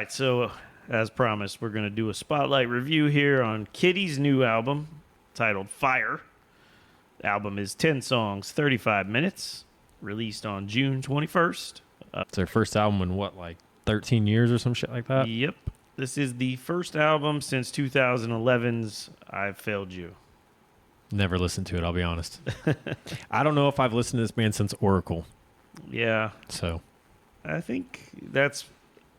right, so as promised, we're going to do a spotlight review here on Kittie's new album titled Fire. The album is 10 songs, 35 minutes, released on June 21st. It's their first album in what, like 13 years or some shit like that? Yep. This is the first album since 2011's I've Failed You. Never listened to it, I'll be honest. I don't know if I've listened to this band since Oracle. Yeah. So I think that's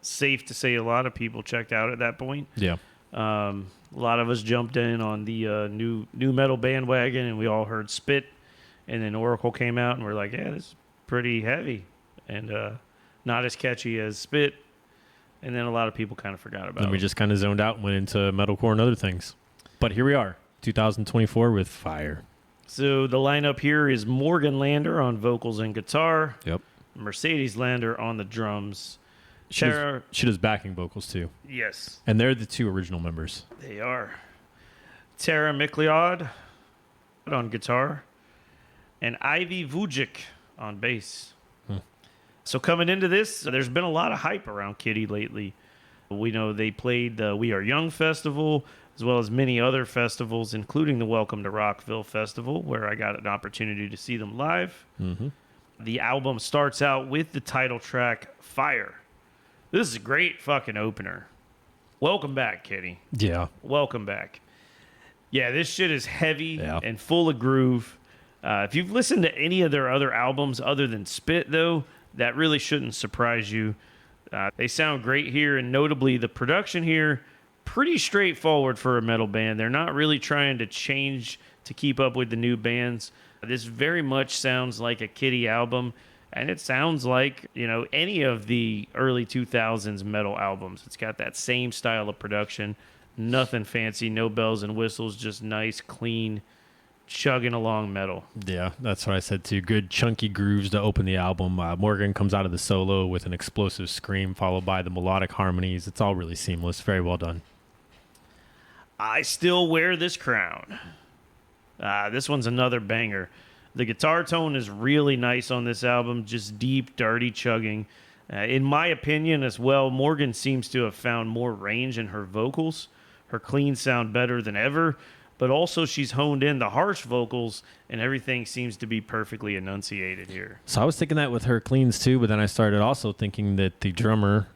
safe to say a lot of people checked out at that point. yeah. A lot of us jumped in on the new metal bandwagon, and we all heard Spit, and then Oracle came out, and we're like, yeah, this is pretty heavy, and not as catchy as Spit. And then a lot of people kind of forgot about it. Then we just kind of zoned out and went into metalcore and other things. But here we are, 2024 with Fire. So the lineup here is Morgan Lander on vocals and guitar. Yep. Mercedes Lander on the drums. She does backing vocals too. Yes. And they're the two original members. They are. Tara McLeod on guitar. And Ivy Vujic on bass. So coming into this, there's been a lot of hype around Kittie lately. We know they played the We Are Young Festival, as well as many other festivals, including the Welcome to Rockville Festival, where I got an opportunity to see them live. Mm-hmm. The album starts out with the title track, Fire. This is a great fucking opener. Welcome back, Kittie. Yeah. Welcome back. Yeah, this shit is heavy Yeah. and full of groove. If you've listened to any of their other albums other than Spit, though, that really shouldn't surprise you. They sound great here, and notably the production here, pretty straightforward for a metal band. They're not really trying to change to keep up with the new bands. This very much sounds like a Kittie album, and it sounds like, you know, any of the early 2000s metal albums. It's got that same style of production, nothing fancy, no bells and whistles, just nice, clean, chugging along metal. Yeah, that's what I said too. Good chunky grooves to open the album. Morgan comes out of the solo with an explosive scream followed by the melodic harmonies. It's all really seamless. Very well done. I Still Wear This Crown. This one's another banger. The guitar tone is really nice on this album, just deep, dirty chugging. In my opinion as well, Morgan seems to have found more range in her vocals. Her cleans sound better than ever, but also she's honed in the harsh vocals, and everything seems to be perfectly enunciated here. So I was thinking that with her cleans too, but then I started also thinking that the drummer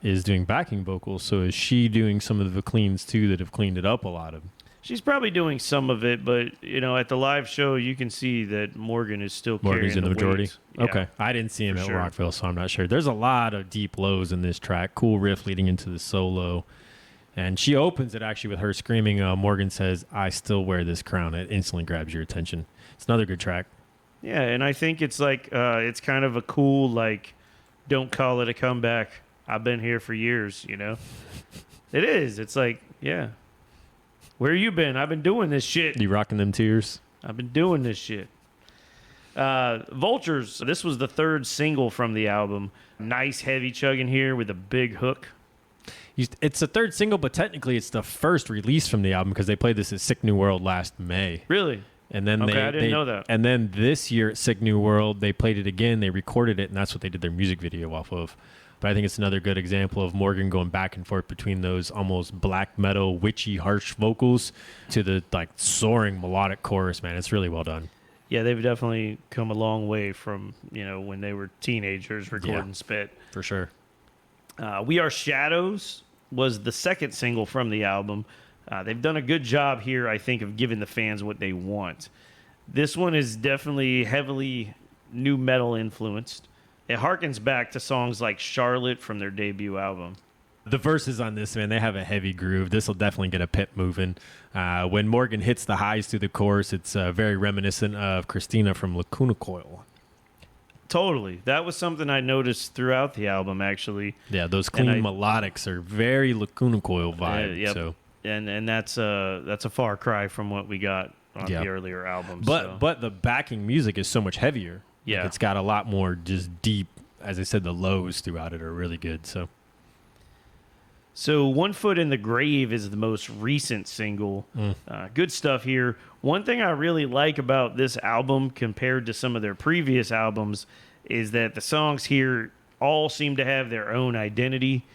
is doing backing vocals. So is she doing some of the cleans too that have cleaned it up a lot of? She's probably doing some of it, but you know, at the live show, you can see that Morgan is still Morgan's carrying in the majority. weight. Okay, Yeah. I didn't see him for at sure. Rockville, so I'm not sure. There's a lot of deep lows in this track. Cool riff leading into the solo, and she opens it actually with her screaming. Morgan says, "I still wear this crown." It instantly grabs your attention. It's another good track. Yeah, and I think it's like it's kind of a cool, like, don't call it a comeback. I've been here for years, you know. It is. It's like, yeah. Where you been? I've been doing this shit. You rocking them tears? I've been doing this shit. Vultures. This was the third single from the album. Nice heavy chugging here with a big hook. It's the third single, but technically it's the first release from the album because they played this at Sick New World last May. Really? And then Okay, I didn't know that. And then this year at Sick New World, they played it again. They recorded it, and that's what they did their music video off of. But I think it's another good example of Morgan going back and forth between those almost black metal, witchy, harsh vocals to the like soaring melodic chorus. Man, it's really well done. Yeah, they've definitely come a long way from, you know, when they were teenagers recording Spit. For sure. We Are Shadows was the second single from the album. They've done a good job here, I think, of giving the fans what they want. This one is definitely heavily new metal influenced. It harkens back to songs like Charlotte from their debut album. The verses on this, man, they have a heavy groove. This will definitely get a pit moving. When Morgan hits the highs through the chorus, it's very reminiscent of Christina from Lacuna Coil. Totally. That was something I noticed throughout the album, actually. Yeah, those clean melodics are very Lacuna Coil vibe. Yep. So. And that's a far cry from what we got on the earlier albums. But the backing music is so much heavier. Yeah. Like it's got a lot more just deep, as I said, the lows throughout it are really good. So One Foot in the Grave is the most recent single. Good stuff here. One thing I really like about this album compared to some of their previous albums is that the songs here all seem to have their own identity.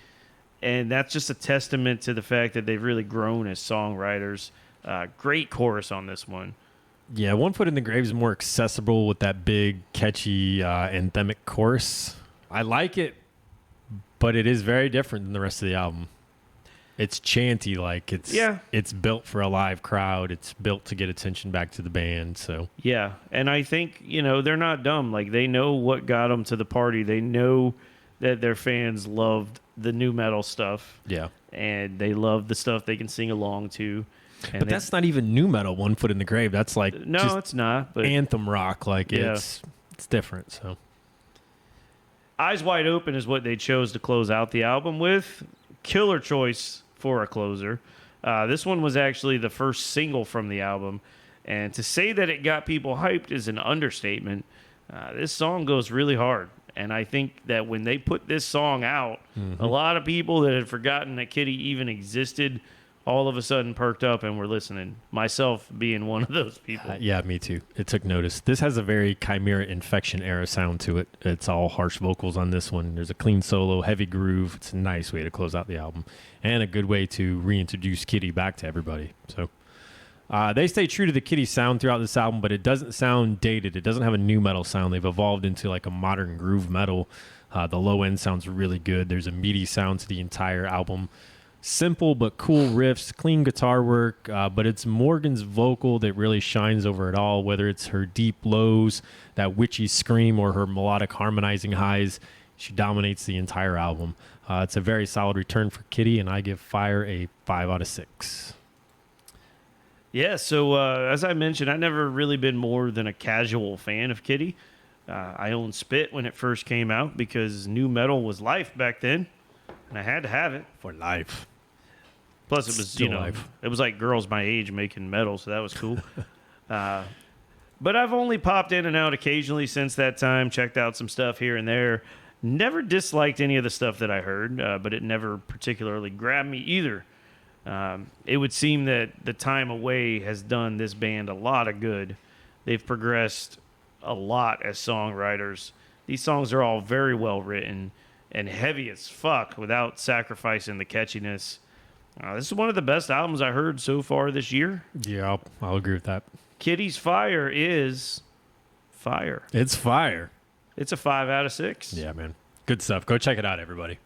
And that's just a testament to the fact that they've really grown as songwriters. Great chorus on this one. Yeah, One Foot in the Grave is more accessible with that big, catchy, anthemic chorus. I like it, but it is very different than the rest of the album. It's chanty, like it's built for a live crowd. It's built to get attention back to the band. So yeah, and I think they're not dumb. Like they know what got them to the party. They know that their fans loved the new metal stuff. Yeah, and they love the stuff they can sing along to. But that's not even new metal. One Foot in the Grave. That's like no, it's not. But anthem rock. Like it's different. So Eyes Wide Open is what they chose to close out the album with. Killer choice for a closer. This one was actually the first single from the album. And to say that it got people hyped is an understatement. This song goes really hard. And I think that when they put this song out, a lot of people that had forgotten that Kittie even existed all of a sudden perked up and were listening. Myself being one of those people. Yeah, me too. It took notice. This has a very Chimera Infection era sound to it. It's all harsh vocals on this one. There's a clean solo, heavy groove. It's a nice way to close out the album and a good way to reintroduce Kittie back to everybody. So they stay true to the Kittie sound throughout this album, but it doesn't sound dated. It doesn't have a new metal sound. They've evolved into like a modern groove metal. The low end sounds really good. There's a meaty sound to the entire album. Simple but cool riffs, clean guitar work, but it's Morgan's vocal that really shines over it all, whether it's her deep lows, that witchy scream, or her melodic harmonizing highs. She dominates the entire album. It's a very solid return for Kittie, and I give Fire a 5 out of 6. Yeah, so as I mentioned, I've never really been more than a casual fan of Kittie. I owned Spit when it first came out because new metal was life back then, and I had to have it. For life. Plus, it was, life. It was like girls my age making metal, so that was cool. But I've only popped in and out occasionally since that time, checked out some stuff here and there. Never disliked any of the stuff that I heard, but it never particularly grabbed me either. It would seem that the time away has done this band a lot of good. They've progressed a lot as songwriters. These songs are all very well written and heavy as fuck without sacrificing the catchiness. This is one of the best albums I heard so far this year. Yeah, I'll agree with that. Kittie's Fire is fire. It's fire. It's a 5 out of 6. Yeah, man. Good stuff. Go check it out, everybody.